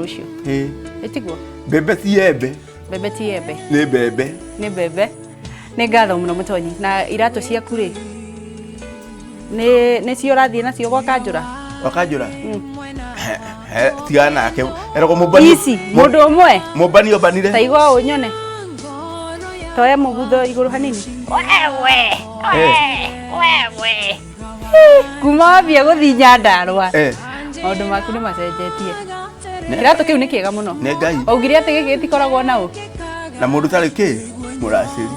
rũciũ. Ĩtiguo. Mbembe ti embe. Mbembe ti embe. Nĩ mbembe. Nĩ mbembe. Nĩ ngatho mũno mũtonyi. Na iratũ ciaku rĩ? Nĩ cio ũrathiĩ nacio gwa Kanjũra? Gwa Kanjũra? Tigana nake. Eragwo mũmbani. Ici, mũndũ ũmwe? Mũmbani ombanire. Ta igua ũnyone. Toya mũgutho igũrũ hanini. Wewe. Kuma wambia gũthiĩ Nyandarũa. Maũndũ maku nĩ macenjetie. Kĩratũ kĩu nĩ kĩega mũno. Nĩ Ngai. Augire atĩ gĩkĩ gĩtikoragwo na ũ? Na mũndũ tarĩ kĩ? Mũracĩri.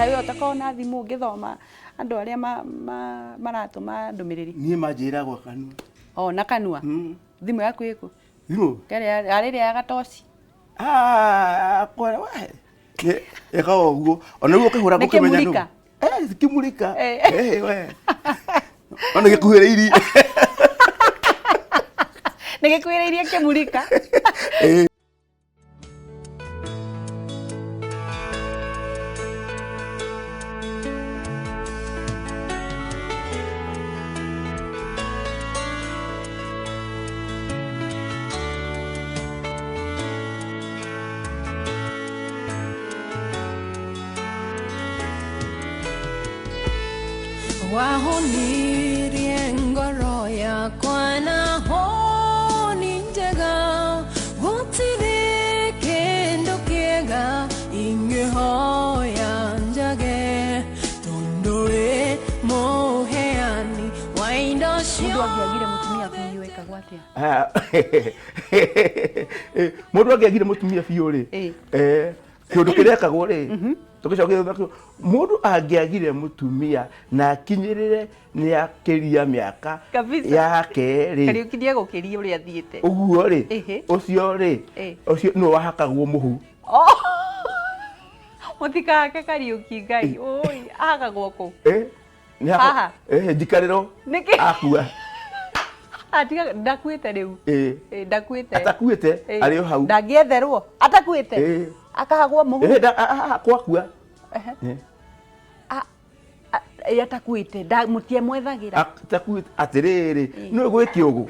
Kaĩ ũtakorwo na thimũ ũngĩthoma andũ arĩa maratũma ndũmĩrĩri? Niĩ manjĩragwo kanua. O na kanua? Thimũ yaku ĩkũ? Thimũ? Arĩrĩa ya gatoci? Kwara we. Ĩkaga ũguo. Ona rĩu ũkĩhũra ngũkĩmenya nũ. Zikimulika. We. Ona gĩkuhĩrĩirie. Nĩ gĩkuhĩrĩirie kĩmulika? Wahonirie ngoro yakwa na honi njega gũtirĩ kĩndũ kĩega ingĩhoya njage tondũ wĩ mũheani wa indo ciothe. Mũndũ angĩagire mũtumia biũ rĩ, kĩũndũ kĩrĩa ekagwo rĩ, mũndũ angĩagire mũtumia na akinyĩrĩre nĩ akĩria mĩaka yake rĩ, Kariũkirie gũkĩria ũrĩa athiĩte. Ũguo rĩ, ũcio rĩ, ũcio nĩwe wahakagwo mũhu. Mũtikahake Kariũki Ngai. Oi, ahakagwo kũ? Haha. Njikarĩro akua. Ndakuĩte rĩu. Ndakuĩte. Atakuĩte arĩ o hau. Ndangĩetherwo. Atakuĩte. Akahagwo mũhu. Kwakua. Atakuĩte. Mũtiemwethagĩra. Atakuĩte atĩrĩrĩ. Nĩ gwĩ kĩũgũ.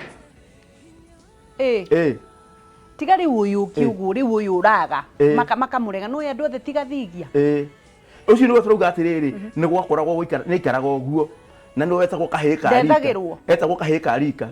Tiga rĩu ũyũ kĩũgũ rĩu ũyũ ũraga. Makamũrega nĩ andũ othe tiga thigia. Ũcio nĩwe tũrauga atĩrĩrĩ, nĩ gwakoragwo gũikara nĩ ikaraga ũguo. Na nĩwe wetagwo kahĩĩ ka rika. Ndethagĩrwo. Etagwo kahĩĩ ka rika.